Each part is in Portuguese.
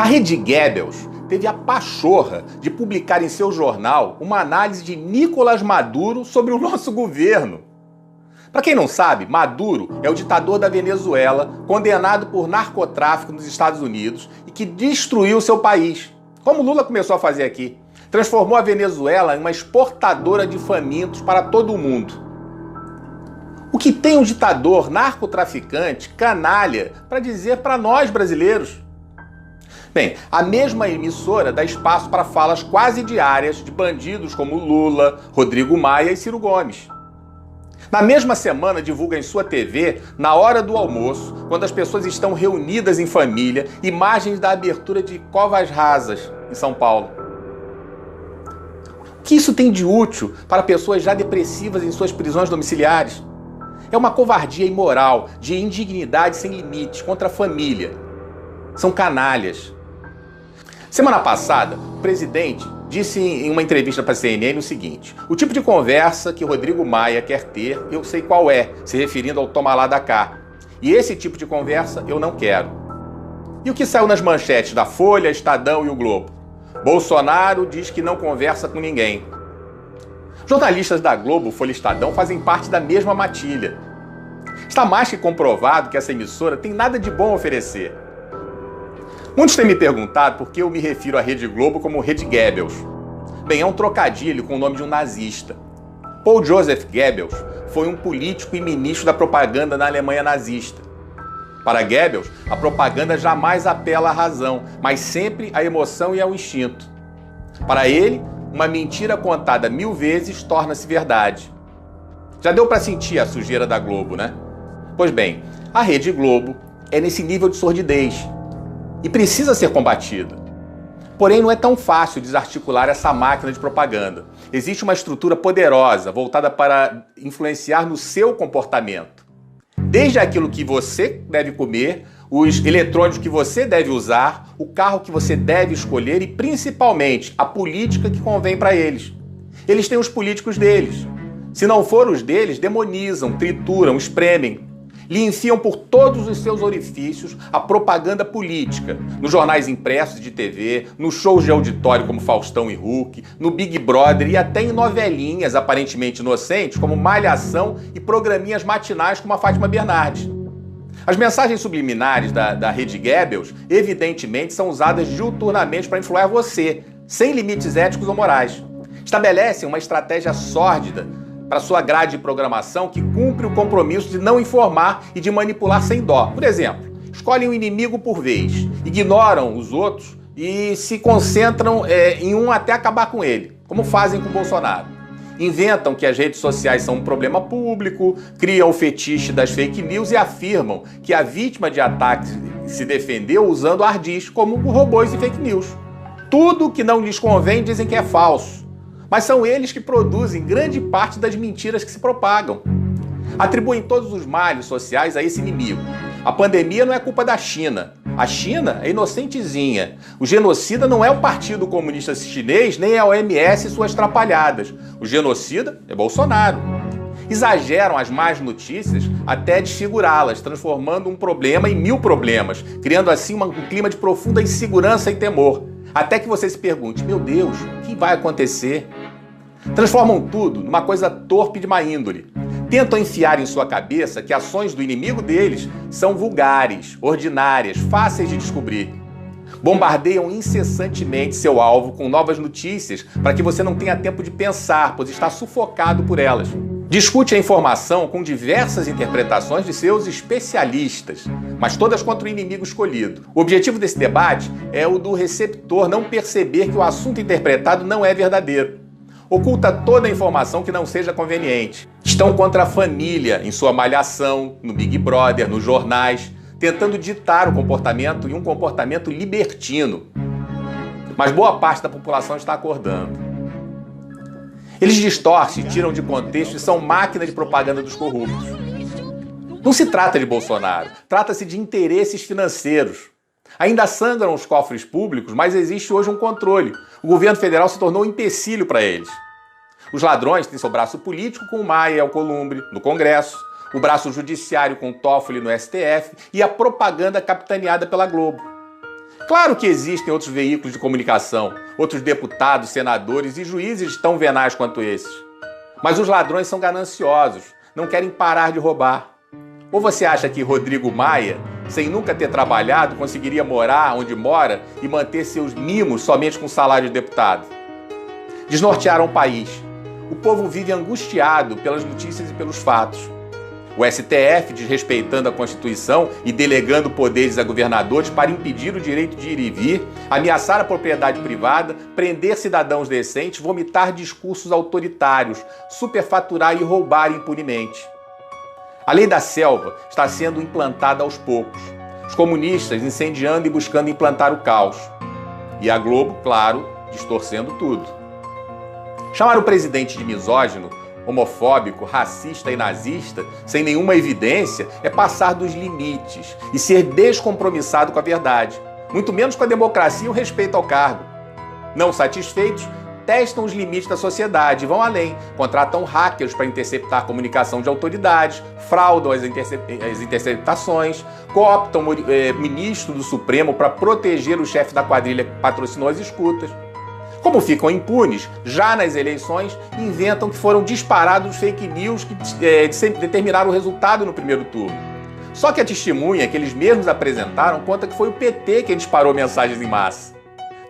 A Rede Goebbels teve a pachorra de publicar em seu jornal uma análise de Nicolás Maduro sobre o nosso governo. Para quem não sabe, Maduro é o ditador da Venezuela, condenado por narcotráfico nos Estados Unidos e que destruiu seu país, como Lula começou a fazer aqui. Transformou a Venezuela em uma exportadora de famintos para todo o mundo. O que tem um ditador narcotraficante, canalha, para dizer para nós brasileiros? Bem, a mesma emissora dá espaço para falas quase diárias de bandidos como Lula, Rodrigo Maia e Ciro Gomes. Na mesma semana divulga em sua TV, na hora do almoço, quando as pessoas estão reunidas em família, imagens da abertura de covas rasas em São Paulo. O que isso tem de útil para pessoas já depressivas em suas prisões domiciliares? É uma covardia imoral, de indignidade sem limites contra a família. São canalhas. Semana passada, o presidente disse em uma entrevista para a CNN o seguinte: o tipo de conversa que Rodrigo Maia quer ter, eu sei qual é, se referindo ao toma lá da cá. E esse tipo de conversa eu não quero. E o que saiu nas manchetes da Folha, Estadão e o Globo? Bolsonaro diz que não conversa com ninguém. Jornalistas da Globo, Folha e Estadão fazem parte da mesma matilha. Está mais que comprovado que essa emissora tem nada de bom a oferecer. Muitos têm me perguntado por que eu me refiro à Rede Globo como Rede Goebbels. Bem, é um trocadilho com o nome de um nazista. Paul Joseph Goebbels foi um político e ministro da propaganda na Alemanha nazista. Para Goebbels, a propaganda jamais apela à razão, mas sempre à emoção e ao instinto. Para ele, uma mentira contada 1000 vezes torna-se verdade. Já deu para sentir a sujeira da Globo, né? Pois bem, a Rede Globo é nesse nível de sordidez e precisa ser combatida. Porém, não é tão fácil desarticular essa máquina de propaganda. Existe uma estrutura poderosa voltada para influenciar no seu comportamento. Desde aquilo que você deve comer, os eletrônicos que você deve usar, o carro que você deve escolher e, principalmente, a política que convém para eles. Eles têm os políticos deles. Se não for os deles, demonizam, trituram, espremem. Lhe enfiam por todos os seus orifícios a propaganda política, nos jornais impressos de TV, nos shows de auditório como Faustão e Hulk, no Big Brother e até em novelinhas aparentemente inocentes como Malhação e programinhas matinais como a Fátima Bernardes. As mensagens subliminares da Rede Goebbels, evidentemente, são usadas diuturnamente para influenciar você, sem limites éticos ou morais. Estabelecem uma estratégia sórdida para sua grade de programação que cumpre o compromisso de não informar e de manipular sem dó. Por exemplo, escolhem um inimigo por vez, ignoram os outros e se concentram em um até acabar com ele, como fazem com Bolsonaro. Inventam que as redes sociais são um problema público, criam o fetiche das fake news e afirmam que a vítima de ataque se defendeu usando ardis como robôs e fake news. Tudo que não lhes convém dizem que é falso. Mas são eles que produzem grande parte das mentiras que se propagam. Atribuem todos os males sociais a esse inimigo. A pandemia não é culpa da China. A China é inocentezinha. O genocida não é o Partido Comunista Chinês, nem a OMS e suas trapalhadas. O genocida é Bolsonaro. Exageram as más notícias até desfigurá-las, transformando um problema em 1000 problemas, criando assim um clima de profunda insegurança e temor. Até que você se pergunte, meu Deus, o que vai acontecer? Transformam tudo numa coisa torpe de má índole. Tentam enfiar em sua cabeça que ações do inimigo deles são vulgares, ordinárias, fáceis de descobrir. Bombardeiam incessantemente seu alvo com novas notícias para que você não tenha tempo de pensar, pois está sufocado por elas. Discute a informação com diversas interpretações de seus especialistas, mas todas contra o inimigo escolhido. O objetivo desse debate é o do receptor não perceber que o assunto interpretado não é verdadeiro. Oculta toda a informação que não seja conveniente. Estão contra a família, em sua Malhação, no Big Brother, nos jornais, tentando ditar o comportamento e um comportamento libertino. Mas boa parte da população está acordando. Eles distorcem, tiram de contexto e são máquina de propaganda dos corruptos. Não se trata de Bolsonaro, trata-se de interesses financeiros. Ainda sangram os cofres públicos, mas existe hoje um controle. O governo federal se tornou um empecilho para eles. Os ladrões têm seu braço político com o Maia e Alcolumbre no Congresso, o braço judiciário com Toffoli no STF e a propaganda capitaneada pela Globo. Claro que existem outros veículos de comunicação, outros deputados, senadores e juízes tão venais quanto esses. Mas os ladrões são gananciosos, não querem parar de roubar. Ou você acha que Rodrigo Maia, sem nunca ter trabalhado, conseguiria morar onde mora e manter seus mimos somente com salário de deputado? Desnortearam o país. O povo vive angustiado pelas notícias e pelos fatos. O STF, desrespeitando a Constituição e delegando poderes a governadores para impedir o direito de ir e vir, ameaçar a propriedade privada, prender cidadãos decentes, vomitar discursos autoritários, superfaturar e roubar impunemente. A lei da selva está sendo implantada aos poucos. Os comunistas incendiando e buscando implantar o caos. E a Globo, claro, distorcendo tudo. Chamar o presidente de misógino, homofóbico, racista e nazista, sem nenhuma evidência, é passar dos limites e ser descompromissado com a verdade, muito menos com a democracia e o respeito ao cargo. Não satisfeitos, testam os limites da sociedade e vão além, contratam hackers para interceptar a comunicação de autoridades, fraudam as interceptações, cooptam o ministro do Supremo para proteger o chefe da quadrilha que patrocinou as escutas. Como ficam impunes, já nas eleições, inventam que foram disparados fake news que determinaram o resultado no primeiro turno. Só que a testemunha que eles mesmos apresentaram conta que foi o PT quem disparou mensagens em massa.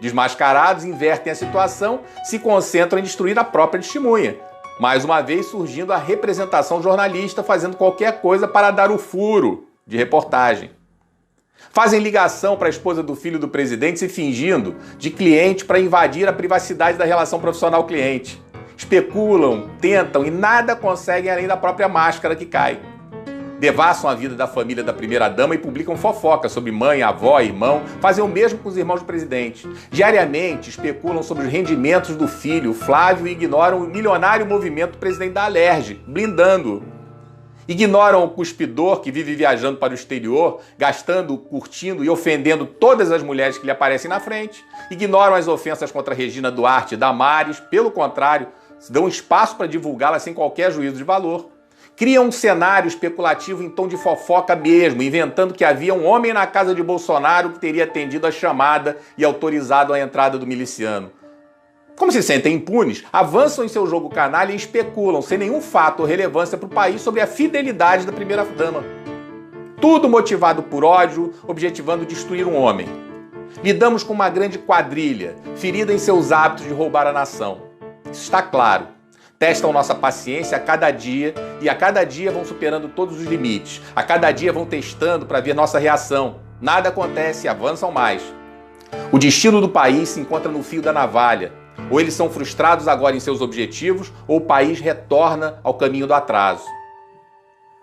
Desmascarados, invertem a situação, se concentram em destruir a própria testemunha. Mais uma vez surgindo a representação jornalista fazendo qualquer coisa para dar o furo de reportagem. Fazem ligação para a esposa do filho do presidente se fingindo de cliente para invadir a privacidade da relação profissional-cliente. Especulam, tentam e nada conseguem além da própria máscara que cai. Devassam a vida da família da primeira-dama e publicam fofocas sobre mãe, avó, irmão. Fazem o mesmo com os irmãos do presidente. Diariamente especulam sobre os rendimentos do filho, Flávio, e ignoram o milionário movimento do presidente da Alerj, blindando-o. Ignoram o cuspidor que vive viajando para o exterior, gastando, curtindo e ofendendo todas as mulheres que lhe aparecem na frente. Ignoram as ofensas contra Regina Duarte e Damares, pelo contrário, dão espaço para divulgá-las sem qualquer juízo de valor. Criam um cenário especulativo em tom de fofoca mesmo, inventando que havia um homem na casa de Bolsonaro que teria atendido a chamada e autorizado a entrada do miliciano. Como se sentem impunes, avançam em seu jogo canalha e especulam, sem nenhum fato ou relevância para o país, sobre a fidelidade da primeira-dama. Tudo motivado por ódio, objetivando destruir um homem. Lidamos com uma grande quadrilha, ferida em seus hábitos de roubar a nação. Isso está claro. Testam nossa paciência a cada dia e a cada dia vão superando todos os limites. A cada dia vão testando para ver nossa reação. Nada acontece e avançam mais. O destino do país se encontra no fio da navalha. Ou eles são frustrados agora em seus objetivos, ou o país retorna ao caminho do atraso.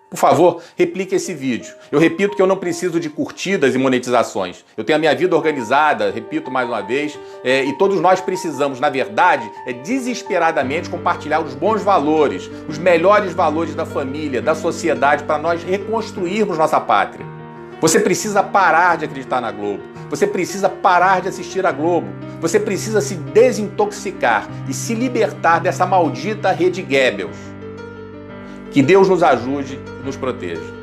Por favor, replique esse vídeo. Eu repito que eu não preciso de curtidas e monetizações. Eu tenho a minha vida organizada, repito mais uma vez, e todos nós precisamos, na verdade, desesperadamente compartilhar os bons valores, os melhores valores da família, da sociedade, para nós reconstruirmos nossa pátria. Você precisa parar de acreditar na Globo. Você precisa parar de assistir a Globo. Você precisa se desintoxicar e se libertar dessa maldita rede Goebbels. Que Deus nos ajude e nos proteja.